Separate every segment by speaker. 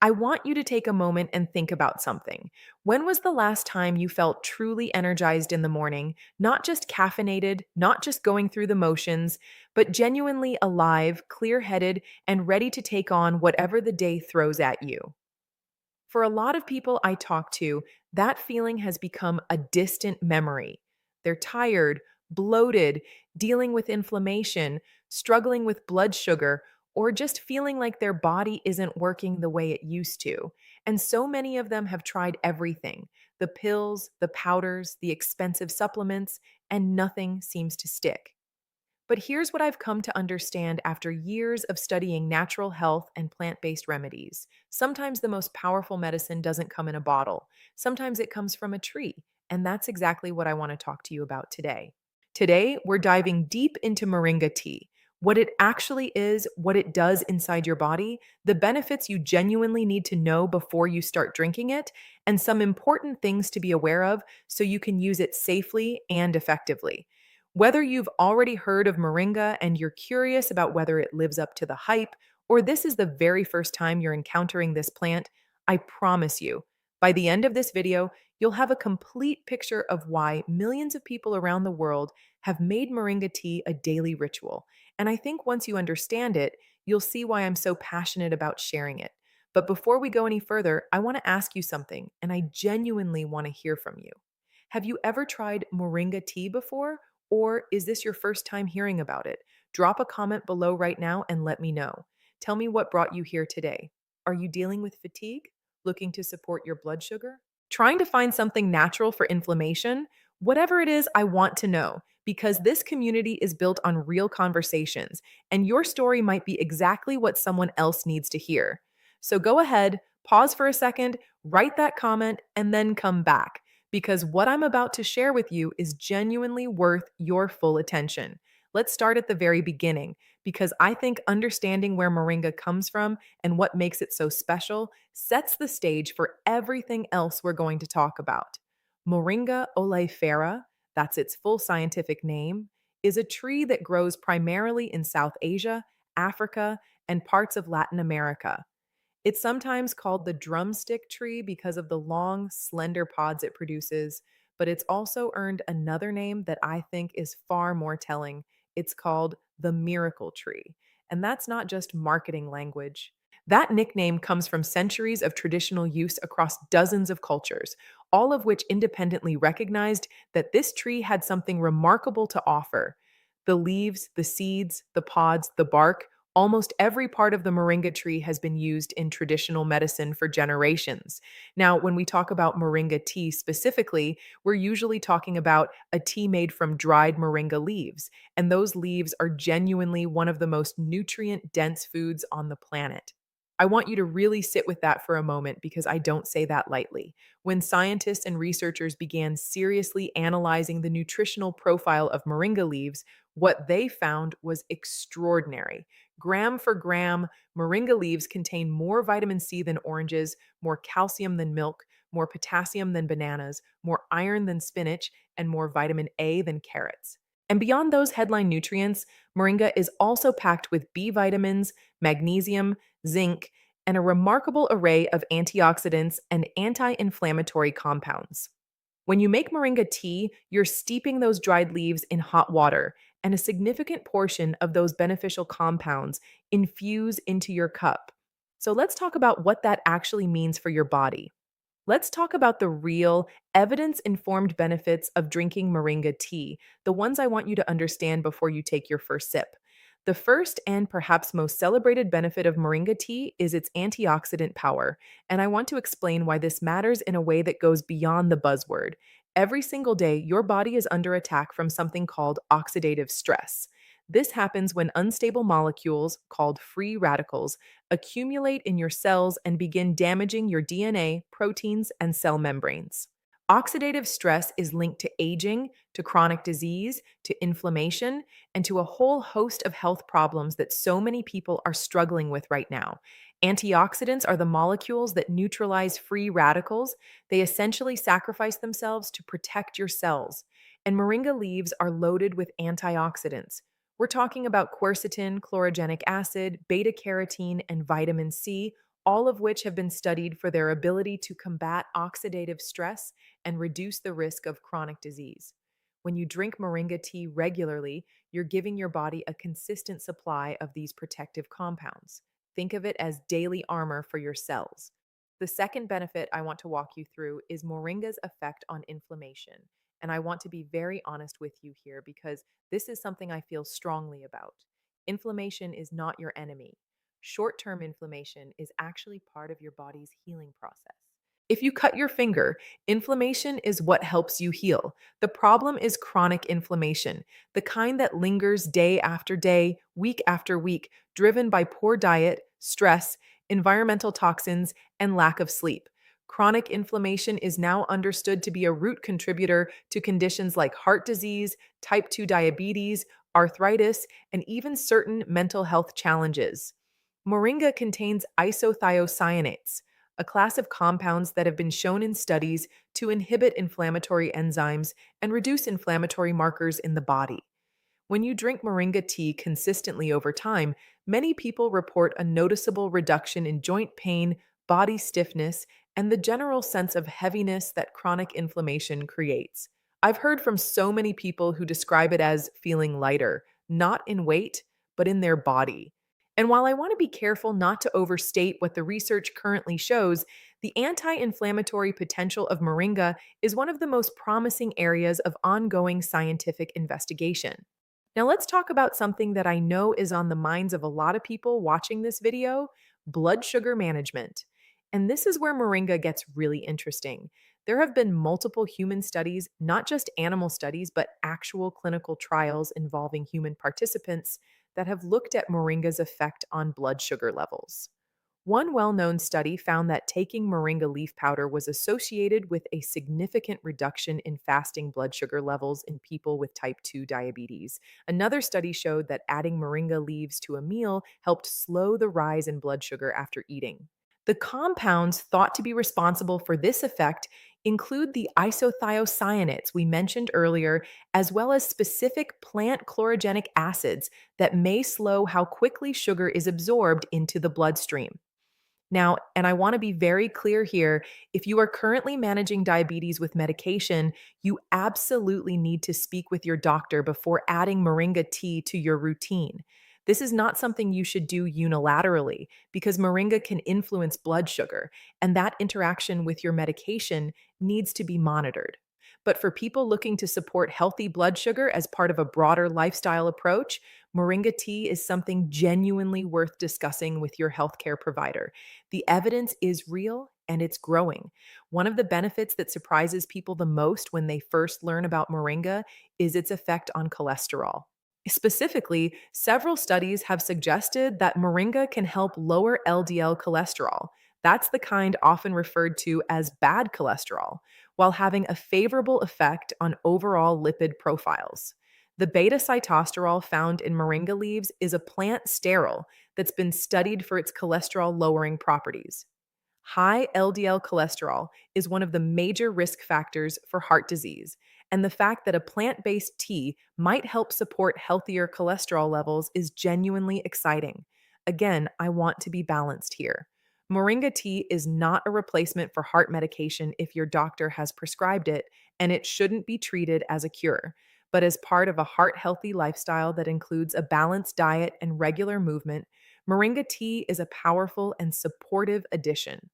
Speaker 1: I want you to take a moment and think about something. When was the last time you felt truly energized in the morning, not just caffeinated, not just going through the motions, but genuinely alive, clear headed, and ready to take on whatever the day throws at you? For a lot of people I talk to, that feeling has become a distant memory. They're tired, bloated, dealing with inflammation, struggling with blood sugar, or just feeling like their body isn't working the way it used to. And so many of them have tried everything: the pills, the powders, the expensive supplements, and nothing seems to stick. But here's what I've come to understand after years of studying natural health and plant based remedies. Sometimes the most powerful medicine doesn't come in a bottle, sometimes it comes from a tree. And that's exactly what I want to talk to you about today. Today, we're diving deep into Moringa tea, what it actually is, what it does inside your body, the benefits you genuinely need to know before you start drinking it, and some important things to be aware of so you can use it safely and effectively. Whether you've already heard of Moringa and you're curious about whether it lives up to the hype, or this is the very first time you're encountering this plant, I promise you, by the end of this video, you'll have a complete picture of why millions of people around the world have made Moringa tea a daily ritual. And I think once you understand it, you'll see why I'm so passionate about sharing it. But before we go any further, I want to ask you something, and I genuinely want to hear from you. Have you ever tried Moringa tea before? Or is this your first time hearing about it? Drop a comment below right now and let me know. Tell me what brought you here today. Are you dealing with fatigue? Looking to support your blood sugar? Trying to find something natural for inflammation? Whatever it is, I want to know because this community is built on real conversations, and your story might be exactly what someone else needs to hear. So go ahead, pause for a second, write that comment, and then come back because what I'm about to share with you is genuinely worth your full attention. Let's start at the very beginning because I think understanding where Moringa comes from and what makes it so special sets the stage for everything else we're going to talk about. Moringa oleifera, that's its full scientific name, is a tree that grows primarily in South Asia, Africa, and parts of Latin America. It's sometimes called the drumstick tree because of the long, slender pods it produces, but it's also earned another name that I think is far more telling. It's called the miracle tree. And that's not just marketing language. That nickname comes from centuries of traditional use across dozens of cultures, all of which independently recognized that this tree had something remarkable to offer. The leaves, the seeds, the pods, the bark, almost every part of the moringa tree has been used in traditional medicine for generations. Now, when we talk about moringa tea specifically, we're usually talking about a tea made from dried moringa leaves, and those leaves are genuinely one of the most nutrient dense foods on the planet. I want you to really sit with that for a moment because I don't say that lightly. When scientists and researchers began seriously analyzing the nutritional profile of moringa leaves, what they found was extraordinary. Gram for gram, moringa leaves contain more vitamin C than oranges, more calcium than milk, more potassium than bananas, more iron than spinach, and more vitamin A than carrots. And beyond those headline nutrients, moringa is also packed with B vitamins, magnesium, zinc, and a remarkable array of antioxidants and anti inflammatory compounds. When you make moringa tea, you're steeping those dried leaves in hot water, and a significant portion of those beneficial compounds infuse into your cup. So let's talk about what that actually means for your body. Let's talk about the real, evidence informed benefits of drinking moringa tea, the ones I want you to understand before you take your first sip. The first and perhaps most celebrated benefit of moringa tea is its antioxidant power, and I want to explain why this matters in a way that goes beyond the buzzword. Every single day, your body is under attack from something called oxidative stress. This happens when unstable molecules, called free radicals, accumulate in your cells and begin damaging your DNA, proteins, and cell membranes. Oxidative stress is linked to aging, to chronic disease, to inflammation, and to a whole host of health problems that so many people are struggling with right now. Antioxidants are the molecules that neutralize free radicals. They essentially sacrifice themselves to protect your cells. And moringa leaves are loaded with antioxidants. We're talking about quercetin, chlorogenic acid, beta carotene, and vitamin C, all of which have been studied for their ability to combat oxidative stress and reduce the risk of chronic disease. When you drink moringa tea regularly, you're giving your body a consistent supply of these protective compounds. Think of it as daily armor for your cells. The second benefit I want to walk you through is moringa's effect on inflammation. And I want to be very honest with you here because this is something I feel strongly about. Inflammation is not your enemy. Short term inflammation is actually part of your body's healing process. If you cut your finger, inflammation is what helps you heal. The problem is chronic inflammation, the kind that lingers day after day, week after week, driven by poor diet, stress, environmental toxins, and lack of sleep. Chronic inflammation is now understood to be a root contributor to conditions like heart disease, type 2 diabetes, arthritis, and even certain mental health challenges. Moringa contains isothiocyanates, a class of compounds that have been shown in studies to inhibit inflammatory enzymes and reduce inflammatory markers in the body. When you drink moringa tea consistently over time, many people report a noticeable reduction in joint pain, body stiffness, and the general sense of heaviness that chronic inflammation creates. I've heard from so many people who describe it as feeling lighter, not in weight, but in their body. And while I want to be careful not to overstate what the research currently shows, the anti inflammatory potential of moringa is one of the most promising areas of ongoing scientific investigation. Now, let's talk about something that I know is on the minds of a lot of people watching this video: blood sugar management. And this is where moringa gets really interesting. There have been multiple human studies, not just animal studies, but actual clinical trials involving human participants that have looked at moringa's effect on blood sugar levels. One well known study found that taking moringa leaf powder was associated with a significant reduction in fasting blood sugar levels in people with type 2 diabetes. Another study showed that adding moringa leaves to a meal helped slow the rise in blood sugar after eating. The compounds thought to be responsible for this effect include the isothiocyanates we mentioned earlier, as well as specific plant chlorogenic acids that may slow how quickly sugar is absorbed into the bloodstream. Now, and I want to be very clear here, if you are currently managing diabetes with medication, you absolutely need to speak with your doctor before adding moringa tea to your routine. This is not something you should do unilaterally because moringa can influence blood sugar, and that interaction with your medication needs to be monitored. But for people looking to support healthy blood sugar as part of a broader lifestyle approach, moringa tea is something genuinely worth discussing with your healthcare provider. The evidence is real and it's growing. One of the benefits that surprises people the most when they first learn about moringa is its effect on cholesterol. Specifically, several studies have suggested that moringa can help lower LDL cholesterol. That's the kind often referred to as bad cholesterol, while having a favorable effect on overall lipid profiles. The beta sitosterol found in moringa leaves is a plant sterol that's been studied for its cholesterol lowering properties. High LDL cholesterol is one of the major risk factors for heart disease, and the fact that a plant based tea might help support healthier cholesterol levels is genuinely exciting. Again, I want to be balanced here. Moringa tea is not a replacement for heart medication if your doctor has prescribed it, and it shouldn't be treated as a cure. But as part of a heart healthy lifestyle that includes a balanced diet and regular movement, moringa tea is a powerful and supportive addition.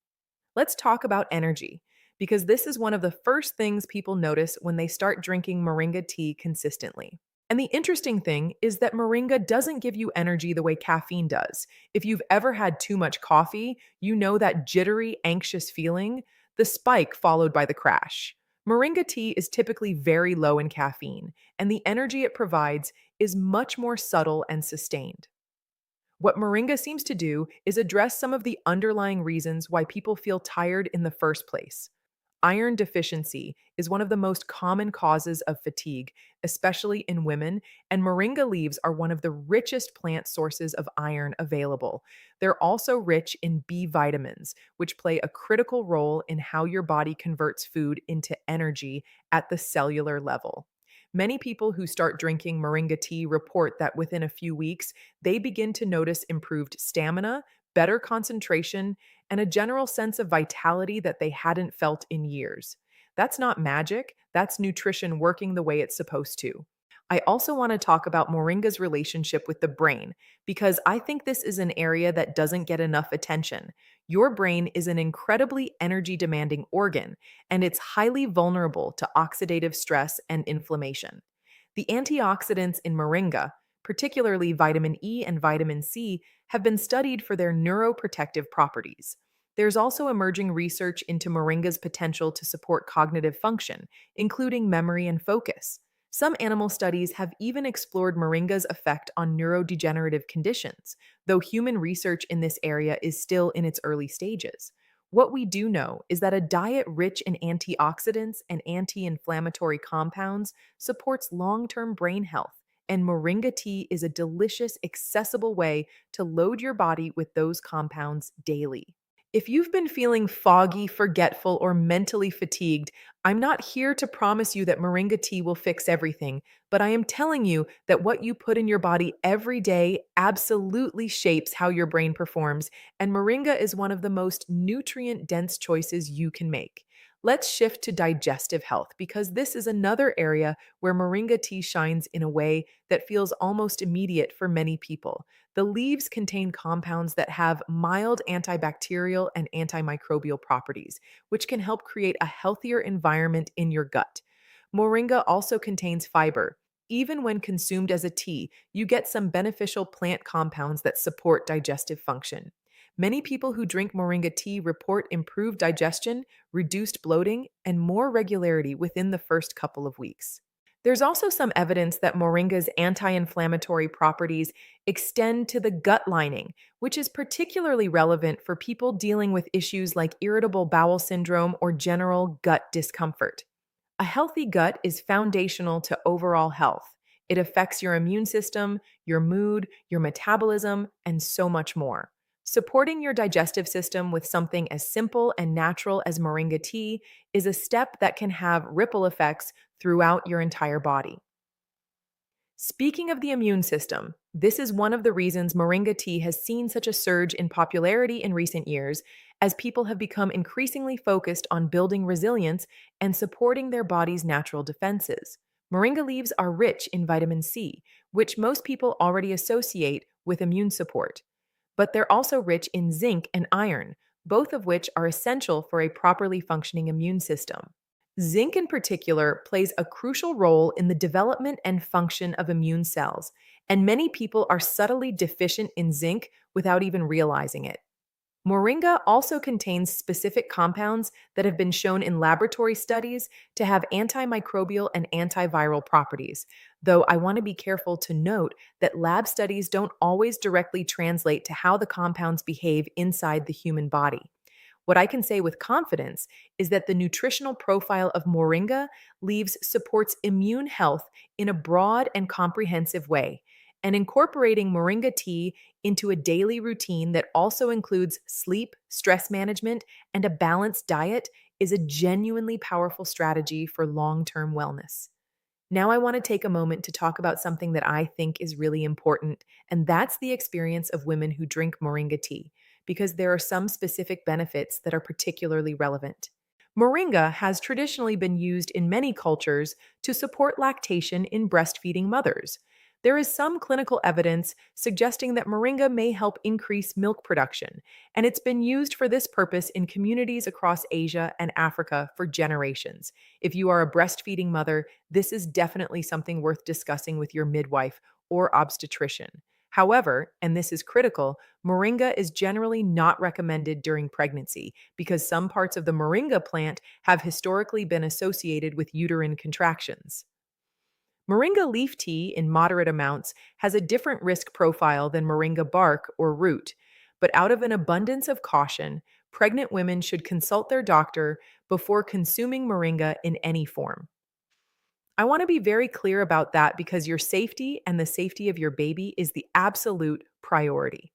Speaker 1: Let's talk about energy, because this is one of the first things people notice when they start drinking moringa tea consistently. And the interesting thing is that moringa doesn't give you energy the way caffeine does. If you've ever had too much coffee, you know that jittery, anxious feeling, the spike followed by the crash. Moringa tea is typically very low in caffeine, and the energy it provides is much more subtle and sustained. What Moringa seems to do is address some of the underlying reasons why people feel tired in the first place. Iron deficiency is one of the most common causes of fatigue, especially in women, and moringa leaves are one of the richest plant sources of iron available. They're also rich in B vitamins, which play a critical role in how your body converts food into energy at the cellular level. Many people who start drinking moringa tea report that within a few weeks, they begin to notice improved stamina, better concentration, and a general sense of vitality that they hadn't felt in years. That's not magic, that's nutrition working the way it's supposed to. I also want to talk about Moringa's relationship with the brain because I think this is an area that doesn't get enough attention. Your brain is an incredibly energy demanding organ, and it's highly vulnerable to oxidative stress and inflammation. The antioxidants in Moringa, particularly vitamin E and vitamin C, have been studied for their neuroprotective properties. There's also emerging research into Moringa's potential to support cognitive function, including memory and focus. Some animal studies have even explored Moringa's effect on neurodegenerative conditions, though human research in this area is still in its early stages. What we do know is that a diet rich in antioxidants and anti inflammatory compounds supports long term brain health, and Moringa tea is a delicious, accessible way to load your body with those compounds daily. If you've been feeling foggy, forgetful, or mentally fatigued, I'm not here to promise you that Moringa tea will fix everything, but I am telling you that what you put in your body every day absolutely shapes how your brain performs, and Moringa is one of the most nutrient dense choices you can make. Let's shift to digestive health because this is another area where Moringa tea shines in a way that feels almost immediate for many people. The leaves contain compounds that have mild antibacterial and antimicrobial properties, which can help create a healthier environment in your gut. Moringa also contains fiber. Even when consumed as a tea, you get some beneficial plant compounds that support digestive function. Many people who drink Moringa tea report improved digestion, reduced bloating, and more regularity within the first couple of weeks. There's also some evidence that Moringa's anti inflammatory properties extend to the gut lining, which is particularly relevant for people dealing with issues like irritable bowel syndrome or general gut discomfort. A healthy gut is foundational to overall health. It affects your immune system, your mood, your metabolism, and so much more. Supporting your digestive system with something as simple and natural as moringa tea is a step that can have ripple effects throughout your entire body. Speaking of the immune system, this is one of the reasons moringa tea has seen such a surge in popularity in recent years, as people have become increasingly focused on building resilience and supporting their body's natural defenses. Moringa leaves are rich in vitamin C, which most people already associate with immune support. But they're also rich in zinc and iron, both of which are essential for a properly functioning immune system. Zinc, in particular, plays a crucial role in the development and function of immune cells, and many people are subtly deficient in zinc without even realizing it. Moringa also contains specific compounds that have been shown in laboratory studies to have antimicrobial and antiviral properties, though I want to be careful to note that lab studies don't always directly translate to how the compounds behave inside the human body. What I can say with confidence is that the nutritional profile of Moringa leaves supports immune health in a broad and comprehensive way, and incorporating Moringa tea into a daily routine that also includes sleep, stress management, and a balanced diet is a genuinely powerful strategy for long term wellness. Now, I want to take a moment to talk about something that I think is really important, and that's the experience of women who drink Moringa tea, because there are some specific benefits that are particularly relevant. Moringa has traditionally been used in many cultures to support lactation in breastfeeding mothers. There is some clinical evidence suggesting that moringa may help increase milk production, and it's been used for this purpose in communities across Asia and Africa for generations. If you are a breastfeeding mother, this is definitely something worth discussing with your midwife or obstetrician. However, and this is critical, moringa is generally not recommended during pregnancy because some parts of the moringa plant have historically been associated with uterine contractions. Moringa leaf tea in moderate amounts has a different risk profile than moringa bark or root, but out of an abundance of caution, pregnant women should consult their doctor before consuming moringa in any form. I want to be very clear about that because your safety and the safety of your baby is the absolute priority.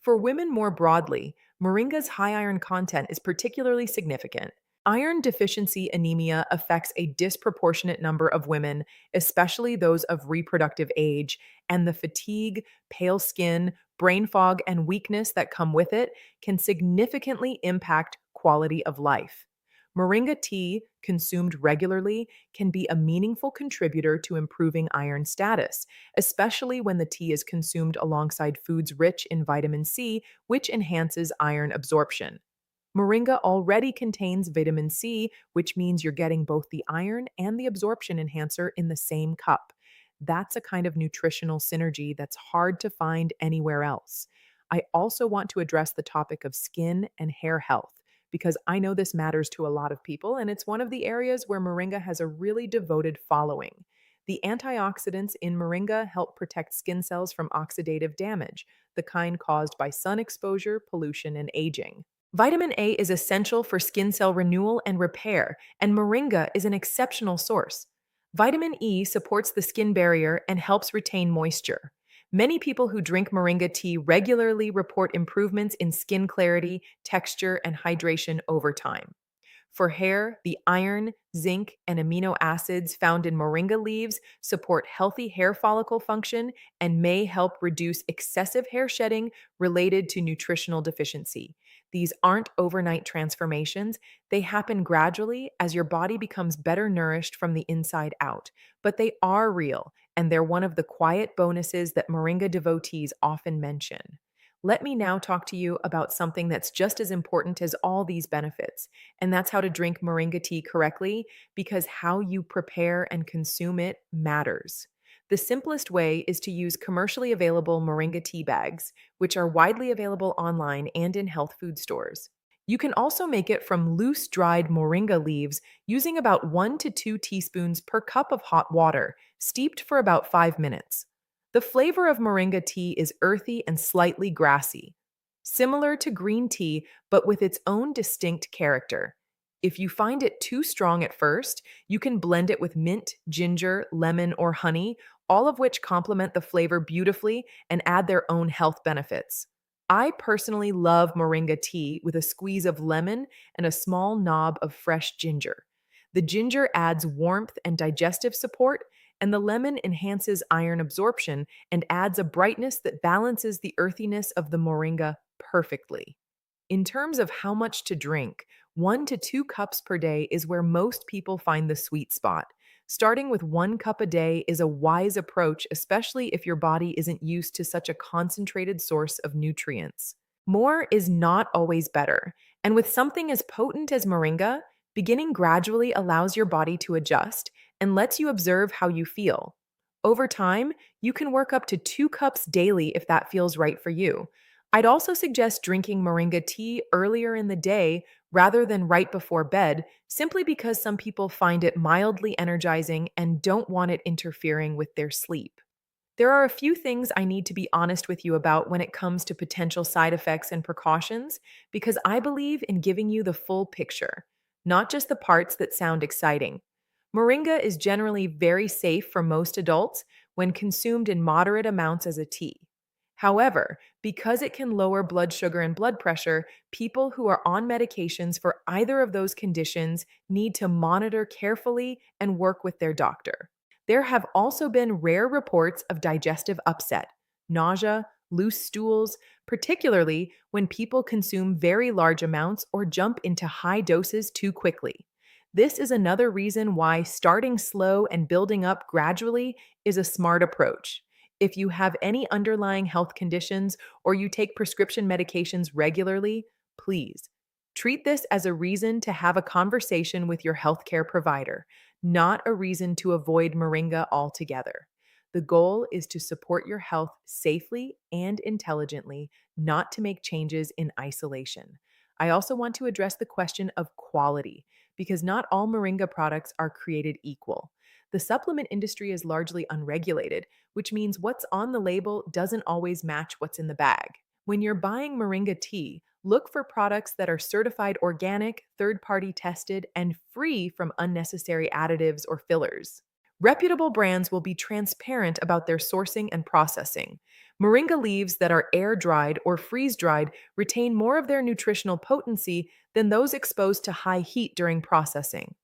Speaker 1: For women more broadly, moringa's high iron content is particularly significant. Iron deficiency anemia affects a disproportionate number of women, especially those of reproductive age, and the fatigue, pale skin, brain fog, and weakness that come with it can significantly impact quality of life. Moringa tea, consumed regularly, can be a meaningful contributor to improving iron status, especially when the tea is consumed alongside foods rich in vitamin C, which enhances iron absorption. Moringa already contains vitamin C, which means you're getting both the iron and the absorption enhancer in the same cup. That's a kind of nutritional synergy that's hard to find anywhere else. I also want to address the topic of skin and hair health because I know this matters to a lot of people, and it's one of the areas where Moringa has a really devoted following. The antioxidants in Moringa help protect skin cells from oxidative damage, the kind caused by sun exposure, pollution, and aging. Vitamin A is essential for skin cell renewal and repair, and moringa is an exceptional source. Vitamin E supports the skin barrier and helps retain moisture. Many people who drink moringa tea regularly report improvements in skin clarity, texture, and hydration over time. For hair, the iron, zinc, and amino acids found in moringa leaves support healthy hair follicle function and may help reduce excessive hair shedding related to nutritional deficiency. These aren't overnight transformations, they happen gradually as your body becomes better nourished from the inside out. But they are real, and they're one of the quiet bonuses that moringa devotees often mention. Let me now talk to you about something that's just as important as all these benefits, and that's how to drink moringa tea correctly because how you prepare and consume it matters. The simplest way is to use commercially available moringa tea bags, which are widely available online and in health food stores. You can also make it from loose dried moringa leaves using about 1 to 2 teaspoons per cup of hot water, steeped for about 5 minutes. The flavor of moringa tea is earthy and slightly grassy, similar to green tea but with its own distinct character. If you find it too strong at first, you can blend it with mint, ginger, lemon, or honey, all of which complement the flavor beautifully and add their own health benefits. I personally love moringa tea with a squeeze of lemon and a small knob of fresh ginger. The ginger adds warmth and digestive support, and the lemon enhances iron absorption and adds a brightness that balances the earthiness of the moringa perfectly. In terms of how much to drink, 1 to 2 cups per day is where most people find the sweet spot. Starting with 1 cup a day is a wise approach, especially if your body isn't used to such a concentrated source of nutrients. More is not always better, and with something as potent as moringa, beginning gradually allows your body to adjust and lets you observe how you feel. Over time, you can work up to 2 cups daily if that feels right for you. I'd also suggest drinking moringa tea earlier in the day rather than right before bed, simply because some people find it mildly energizing and don't want it interfering with their sleep. There are a few things I need to be honest with you about when it comes to potential side effects and precautions, because I believe in giving you the full picture, not just the parts that sound exciting. Moringa is generally very safe for most adults when consumed in moderate amounts as a tea. However, because it can lower blood sugar and blood pressure, people who are on medications for either of those conditions need to monitor carefully and work with their doctor. There have also been rare reports of digestive upset, nausea, loose stools, particularly when people consume very large amounts or jump into high doses too quickly. This is another reason why starting slow and building up gradually is a smart approach. If you have any underlying health conditions or you take prescription medications regularly, please treat this as a reason to have a conversation with your healthcare provider, not a reason to avoid moringa altogether. The goal is to support your health safely and intelligently, not to make changes in isolation. I also want to address the question of quality, because not all moringa products are created equal. The supplement industry is largely unregulated, which means what's on the label doesn't always match what's in the bag. When you're buying moringa tea, look for products that are certified organic, third party tested, and free from unnecessary additives or fillers. Reputable brands will be transparent about their sourcing and processing. Moringa leaves that are air dried or freeze dried retain more of their nutritional potency than those exposed to high heat during processing.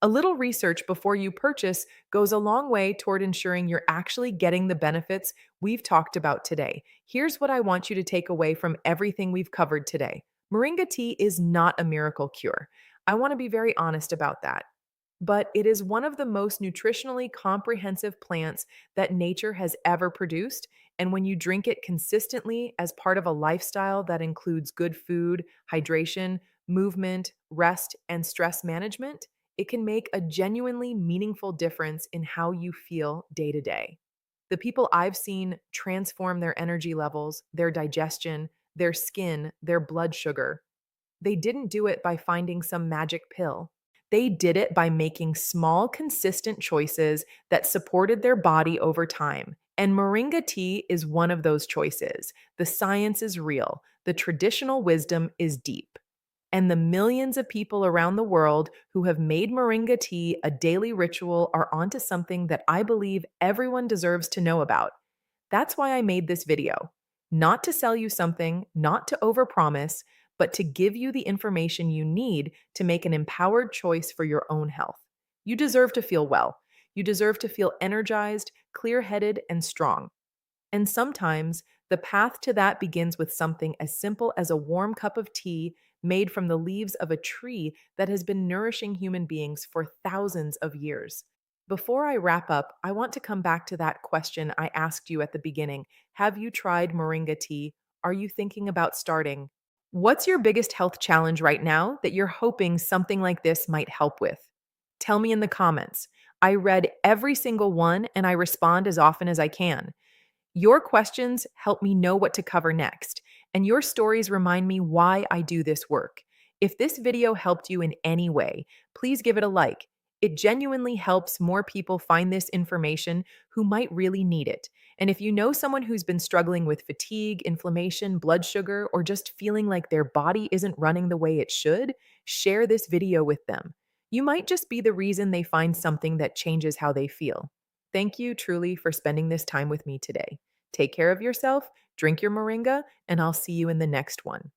Speaker 1: A little research before you purchase goes a long way toward ensuring you're actually getting the benefits we've talked about today. Here's what I want you to take away from everything we've covered today. Moringa tea is not a miracle cure. I want to be very honest about that. But it is one of the most nutritionally comprehensive plants that nature has ever produced. And when you drink it consistently as part of a lifestyle that includes good food, hydration, movement, rest, and stress management, it can make a genuinely meaningful difference in how you feel day to day. The people I've seen transform their energy levels, their digestion, their skin, their blood sugar, they didn't do it by finding some magic pill. They did it by making small, consistent choices that supported their body over time. And Moringa tea is one of those choices. The science is real, the traditional wisdom is deep. And the millions of people around the world who have made Moringa tea a daily ritual are onto something that I believe everyone deserves to know about. That's why I made this video. Not to sell you something, not to overpromise, but to give you the information you need to make an empowered choice for your own health. You deserve to feel well. You deserve to feel energized, clear headed, and strong. And sometimes the path to that begins with something as simple as a warm cup of tea made from the leaves of a tree that has been nourishing human beings for thousands of years. Before I wrap up, I want to come back to that question I asked you at the beginning. Have you tried Moringa tea? Are you thinking about starting? What's your biggest health challenge right now that you're hoping something like this might help with? Tell me in the comments. I read every single one and I respond as often as I can. Your questions help me know what to cover next, and your stories remind me why I do this work. If this video helped you in any way, please give it a like. It genuinely helps more people find this information who might really need it. And if you know someone who's been struggling with fatigue, inflammation, blood sugar, or just feeling like their body isn't running the way it should, share this video with them. You might just be the reason they find something that changes how they feel. Thank you truly for spending this time with me today. Take care of yourself, drink your moringa, and I'll see you in the next one.